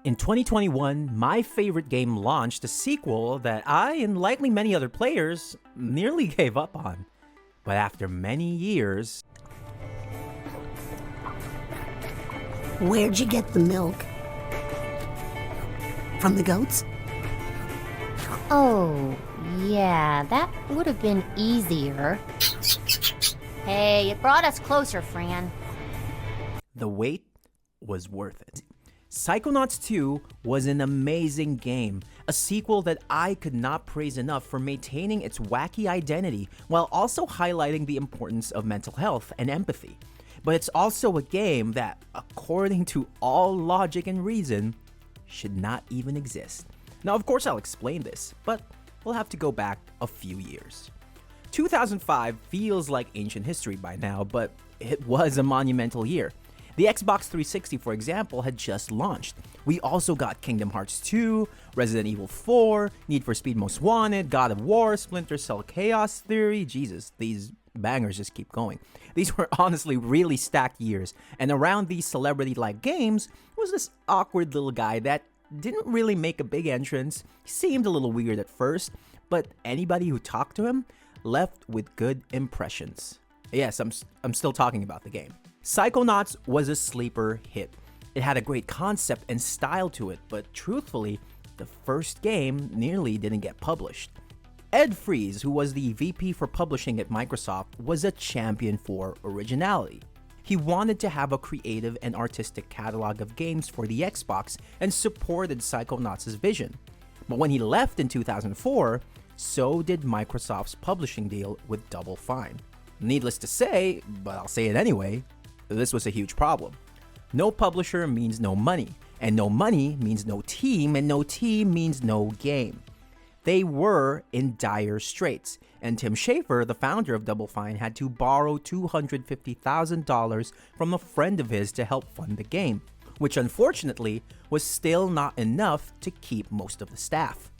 In 2021, my favorite game launched a sequel that I, and likely many other players, nearly gave up on. But after many years... Where'd you get the milk? From the goats? Oh, yeah, that would have been easier. Hey, it brought us closer, Fran. The wait was worth it. Psychonauts 2 was an amazing game, a sequel that I could not praise enough for maintaining its wacky identity while also highlighting the importance of mental health and empathy. But it's also a game that, according to all logic and reason, should not even exist. Now, of course, I'll explain this, but we'll have to go back a few years. 2005 feels like ancient history by now, but it was a monumental year. The Xbox 360, for example, had just launched. We also got Kingdom Hearts 2, Resident Evil 4, Need for Speed Most Wanted, God of War, Splinter Cell Chaos Theory. Jesus, these bangers just keep going. These were honestly really stacked years, and around these celebrity-like games was this awkward little guy that didn't really make a big entrance. He seemed a little weird at first, but anybody who talked to him left with good impressions. Yes, I'm still talking about the game. Psychonauts was a sleeper hit. It had a great concept and style to it, but truthfully, the first game nearly didn't get published. Ed Fries, who was the VP for publishing at Microsoft, was a champion for originality. He wanted to have a creative and artistic catalog of games for the Xbox and supported Psychonauts' vision. But when he left in 2004, so did Microsoft's publishing deal with Double Fine. Needless to say, but I'll say it anyway, this was a huge problem. No publisher means no money, and no money means no team, and no team means no game. They were in dire straits, and Tim Schafer, the founder of Double Fine, had to borrow $250,000 from a friend of his to help fund the game, which unfortunately was still not enough to keep most of the staff.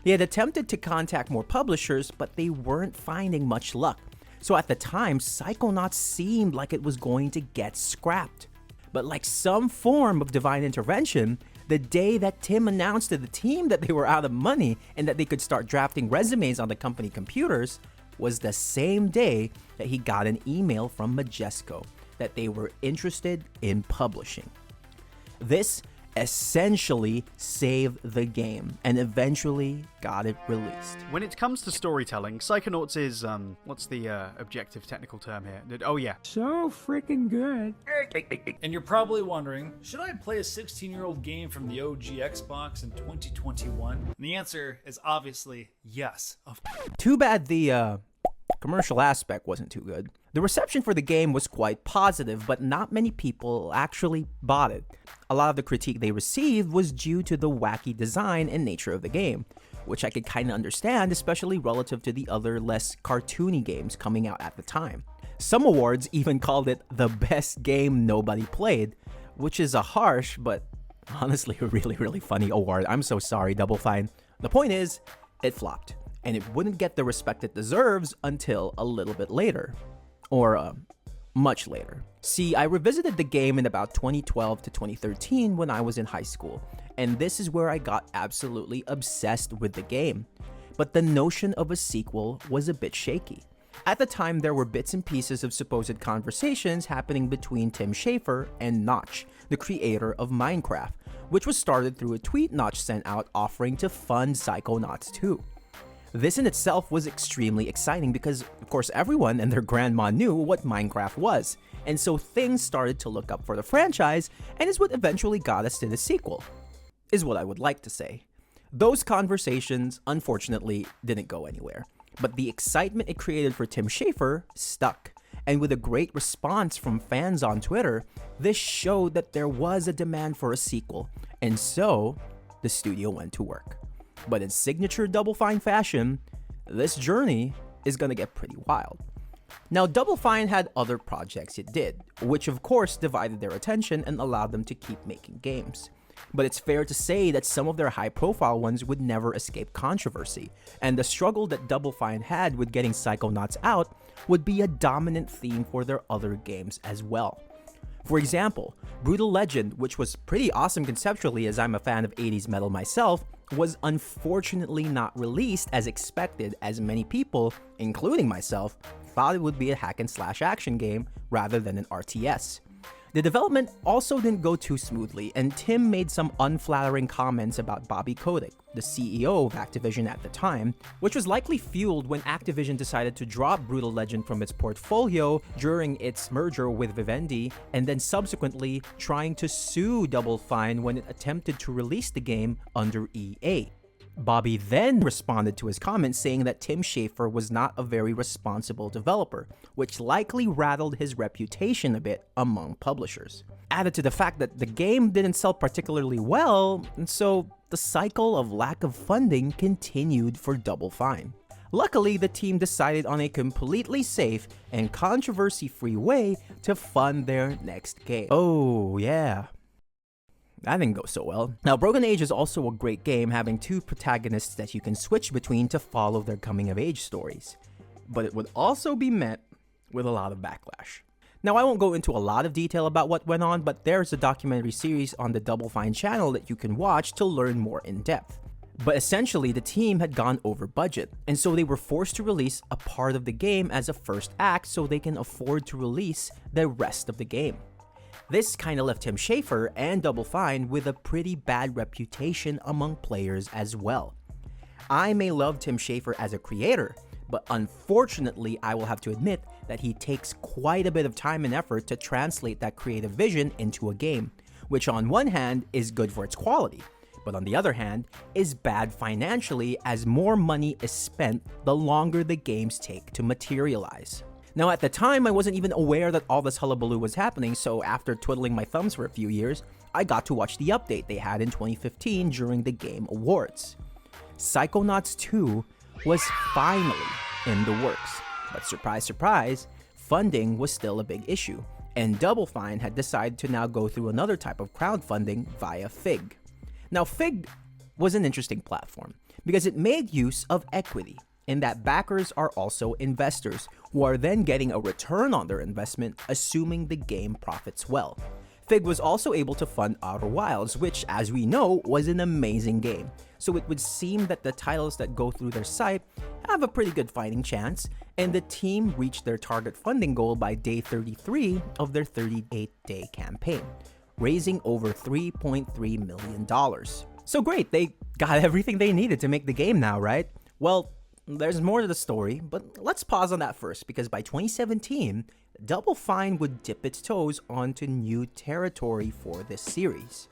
They had attempted to contact more publishers, but they weren't finding much luck. So at the time, Psychonauts seemed like it was going to get scrapped. But like some form of divine intervention, the day that Tim announced to the team that they were out of money and that they could start drafting resumes on the company computers was the same day that he got an email from Majesco that they were interested in publishing. This essentially saved the game and eventually got it released. When it comes to storytelling, Psychonauts is, what's the objective technical term here? Oh yeah. So freaking good. And you're probably wondering, should I play a 16-year-old game from the OG Xbox in 2021? And the answer is obviously yes. Too bad the commercial aspect wasn't too good. The reception for the game was quite positive, but not many people actually bought it. A lot of the critique they received was due to the wacky design and nature of the game, which I could kind of understand, especially relative to the other less cartoony games coming out at the time. Some awards even called it the best game nobody played, which is a harsh but honestly a really funny award. I'm so sorry, Double Fine. The point is, it flopped, and it wouldn't get the respect it deserves until a little bit later. Or much later. See, I revisited the game in about 2012 to 2013 when I was in high school, and this is where I got absolutely obsessed with the game. But the notion of a sequel was a bit shaky. At the time, there were bits and pieces of supposed conversations happening between Tim Schafer and Notch, the creator of Minecraft, which was started through a tweet Notch sent out offering to fund Psychonauts 2. This in itself was extremely exciting because, of course, everyone and their grandma knew what Minecraft was, and so things started to look up for the franchise, and is what eventually got us to the sequel, is what I would like to say. Those conversations, unfortunately, didn't go anywhere, but the excitement it created for Tim Schafer stuck, and with a great response from fans on Twitter, this showed that there was a demand for a sequel, and so the studio went to work. But in signature Double Fine fashion, this journey is gonna get pretty wild. Now, Double Fine had other projects it did, which of course divided their attention and allowed them to keep making games. But it's fair to say that some of their high-profile ones would never escape controversy, and the struggle that Double Fine had with getting Psychonauts out would be a dominant theme for their other games as well. For example, Brutal Legend, which was pretty awesome conceptually as I'm a fan of 80s metal myself, was unfortunately not released as expected, as many people, including myself, thought it would be a hack and slash action game rather than an RTS. The development also didn't go too smoothly, and Tim made some unflattering comments about Bobby Kotick, the CEO of Activision at the time, which was likely fueled when Activision decided to drop Brutal Legend from its portfolio during its merger with Vivendi, and then subsequently trying to sue Double Fine when it attempted to release the game under EA. Bobby then responded to his comments saying that Tim Schafer was not a very responsible developer, which likely rattled his reputation a bit among publishers. Added to the fact that the game didn't sell particularly well, and so the cycle of lack of funding continued for Double Fine. Luckily, the team decided on a completely safe and controversy-free way to fund their next game. Oh yeah. That didn't go so well. Now, Broken Age is also a great game, having two protagonists that you can switch between to follow their coming-of-age stories. But it would also be met with a lot of backlash. Now, I won't go into a lot of detail about what went on, but there's a documentary series on the Double Fine channel that you can watch to learn more in depth. But essentially, the team had gone over budget, and so they were forced to release a part of the game as a first act so they can afford to release the rest of the game. This kinda left Tim Schafer and Double Fine with a pretty bad reputation among players as well. I may love Tim Schafer as a creator, but unfortunately I will have to admit that he takes quite a bit of time and effort to translate that creative vision into a game, which on one hand is good for its quality, but on the other hand is bad financially as more money is spent the longer the games take to materialize. Now, at the time, I wasn't even aware that all this hullabaloo was happening, so after twiddling my thumbs for a few years, I got to watch the update they had in 2015 during the Game Awards. Psychonauts 2 was finally in the works, but surprise, surprise, funding was still a big issue, and Double Fine had decided to now go through another type of crowdfunding via Fig. Now, Fig was an interesting platform because it made use of equity, in that backers are also investors who are then getting a return on their investment, assuming the game profits well. Fig was also able to fund Outer Wilds, which, as we know, was an amazing game. So it would seem that the titles that go through their site have a pretty good fighting chance, and the team reached their target funding goal by day 33 of their 38-day campaign, raising over $3.3 million. So great, they got everything they needed to make the game now, right? Well, there's more to the story, but let's pause on that first, because by 2017, Double Fine would dip its toes onto new territory for this series.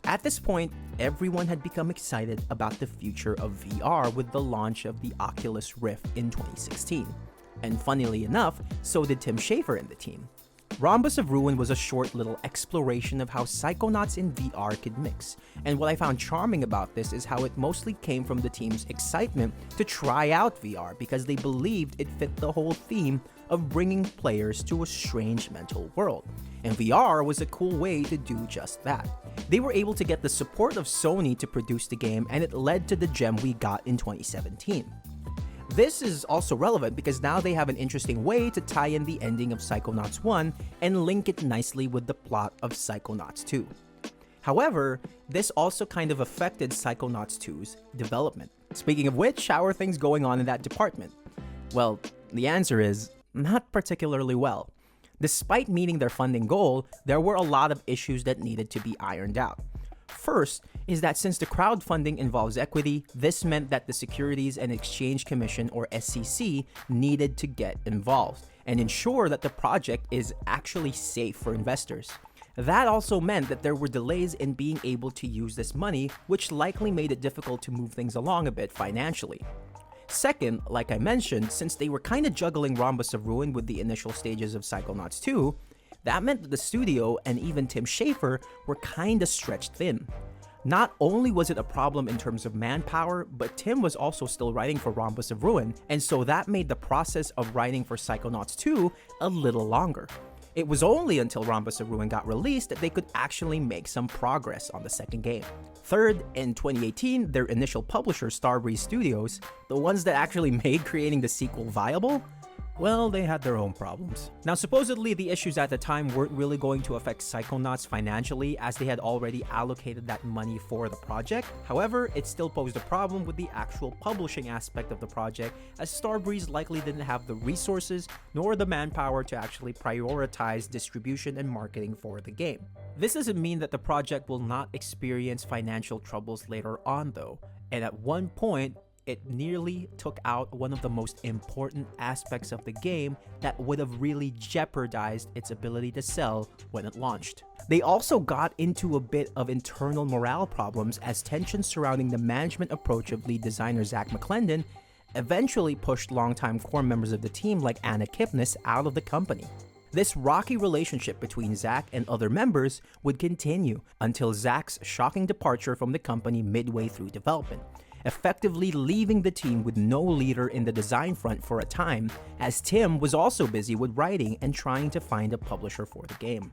At this point, everyone had become excited about the future of VR with the launch of the Oculus Rift in 2016. And funnily enough, so did Tim Schafer and the team. Rhombus of Ruin was a short little exploration of how Psychonauts in VR could mix, and what I found charming about this is how it mostly came from the team's excitement to try out VR because they believed it fit the whole theme of bringing players to a strange mental world, and VR was a cool way to do just that. They were able to get the support of Sony to produce the game, and it led to the gem we got in 2017. This is also relevant because now they have an interesting way to tie in the ending of Psychonauts 1 and link it nicely with the plot of Psychonauts 2. However, this also kind of affected Psychonauts 2's development. Speaking of which, how are things going on in that department? Well, the answer is not particularly well. Despite meeting their funding goal, there were a lot of issues that needed to be ironed out. First is that since the crowdfunding involves equity, this meant that the Securities and Exchange Commission, or SEC, needed to get involved and ensure that the project is actually safe for investors. That also meant that there were delays in being able to use this money, which likely made it difficult to move things along a bit financially. Second, like I mentioned, since they were kind of juggling Rhombus of Ruin with the initial stages of Psychonauts 2, that meant that the studio and even Tim Schafer were kinda stretched thin. Not only was it a problem in terms of manpower, but Tim was also still writing for Rhombus of Ruin, and so that made the process of writing for Psychonauts 2 a little longer. It was only until Rhombus of Ruin got released that they could actually make some progress on the second game. Third, in 2018, their initial publisher, Starbreeze Studios, the ones that actually made creating the sequel viable, Well, they had their own problems. Now, supposedly, the issues at the time weren't really going to affect Psychonauts financially, as they had already allocated that money for the project. However, it still posed a problem with the actual publishing aspect of the project, as Starbreeze likely didn't have the resources nor the manpower to actually prioritize distribution and marketing for the game. This doesn't mean that the project will not experience financial troubles later on, though, and at one point, it nearly took out one of the most important aspects of the game that would have really jeopardized its ability to sell when it launched. They also got into a bit of internal morale problems, as tensions surrounding the management approach of lead designer Zach McClendon eventually pushed longtime core members of the team like Anna Kipnis out of the company. This rocky relationship between Zach and other members would continue until Zach's shocking departure from the company midway through development, effectively leaving the team with no leader in the design front for a time, as Tim was also busy with writing and trying to find a publisher for the game.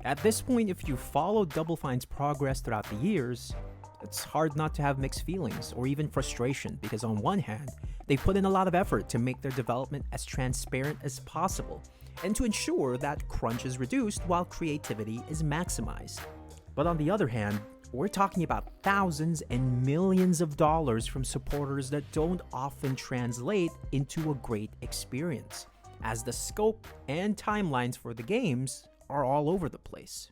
At this point, if you follow Double Fine's progress throughout the years, it's hard not to have mixed feelings or even frustration, because on one hand, they put in a lot of effort to make their development as transparent as possible and to ensure that crunch is reduced while creativity is maximized. But on the other hand, we're talking about thousands and millions of dollars from supporters that don't often translate into a great experience, as the scope and timelines for the games are all over the place.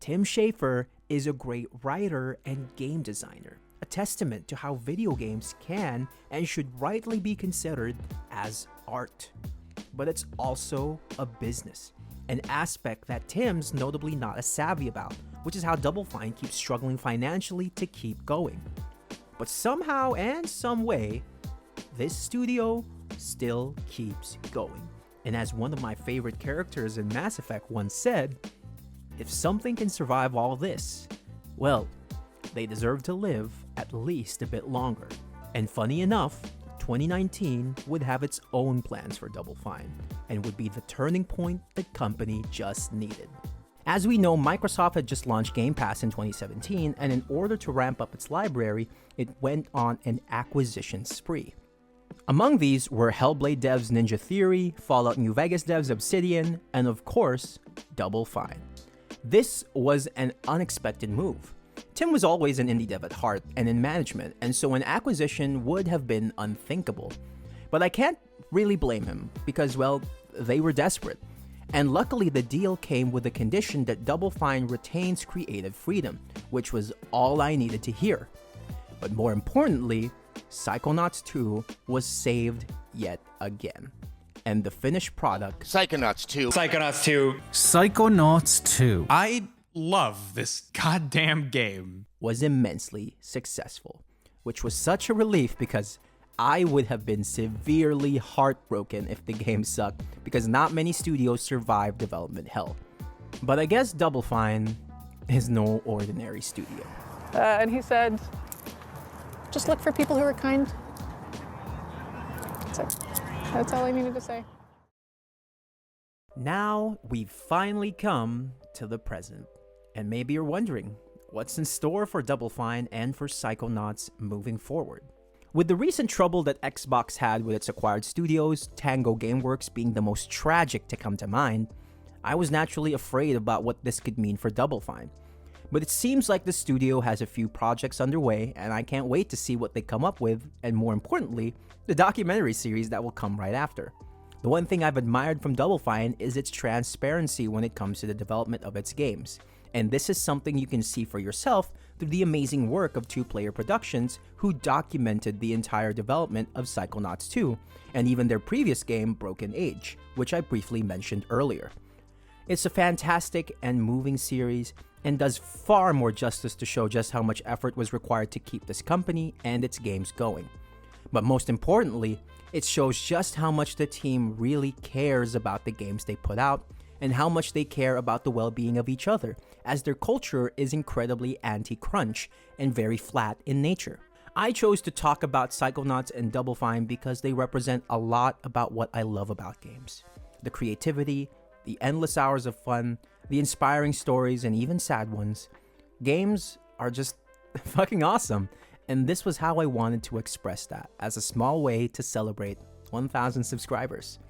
Tim Schafer is a great writer and game designer, a testament to how video games can and should rightly be considered as art. But it's also a business, an aspect that Tim's notably not as savvy about, which is how Double Fine keeps struggling financially to keep going. But somehow and some way, this studio still keeps going. And as one of my favorite characters in Mass Effect once said, if something can survive all this, well, they deserve to live at least a bit longer. And funny enough, 2019 would have its own plans for Double Fine, and would be the turning point the company just needed. As we know, Microsoft had just launched Game Pass in 2017, and in order to ramp up its library, it went on an acquisition spree. Among these were Hellblade devs Ninja Theory, Fallout New Vegas devs Obsidian, and of course, Double Fine. This was an unexpected move. Tim was always an indie dev at heart and in management, and so an acquisition would have been unthinkable. But I can't really blame him, because, well, they were desperate. And luckily, the deal came with the condition that Double Fine retains creative freedom, which was all I needed to hear. But more importantly, Psychonauts 2 was saved yet again. And the finished product, Psychonauts 2. Psychonauts 2. Psychonauts 2. I love this goddamn game. was immensely successful, which was such a relief because I would have been severely heartbroken if the game sucked, because not many studios survive development hell. But I guess Double Fine is no ordinary studio. And he said, just look for people who are kind. That's all I needed to say. Now we've finally come to the present. And maybe you're wondering, what's in store for Double Fine and for Psychonauts moving forward? With the recent trouble that Xbox had with its acquired studios, Tango Gameworks being the most tragic to come to mind, I was naturally afraid about what this could mean for Double Fine. But it seems like the studio has a few projects underway, and I can't wait to see what they come up with, and more importantly, the documentary series that will come right after. The one thing I've admired from Double Fine is its transparency when it comes to the development of its games. And this is something you can see for yourself through the amazing work of Two Player Productions, who documented the entire development of Psychonauts 2, and even their previous game, Broken Age, which I briefly mentioned earlier. It's a fantastic and moving series, and does far more justice to show just how much effort was required to keep this company and its games going. But most importantly, it shows just how much the team really cares about the games they put out, and how much they care about the well-being of each other, as their culture is incredibly anti-crunch and very flat in nature. I chose to talk about Psychonauts and Double Fine because they represent a lot about what I love about games. The creativity, the endless hours of fun, the inspiring stories, and even sad ones. Games are just fucking awesome, and this was how I wanted to express that, as a small way to celebrate 1,000 subscribers.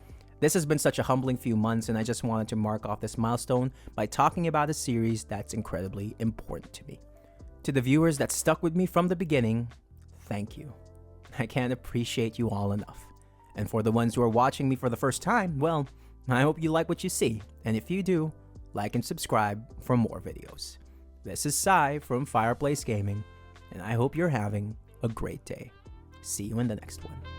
This has been such a humbling few months, and I just wanted to mark off this milestone by talking about a series that's incredibly important to me. To the viewers that stuck with me from the beginning, thank you. I can't appreciate you all enough. And for the ones who are watching me for the first time, well, I hope you like what you see, and if you do, like and subscribe for more videos. This is Psy from Fireplace Gaming, and I hope you're having a great day. See you in the next one.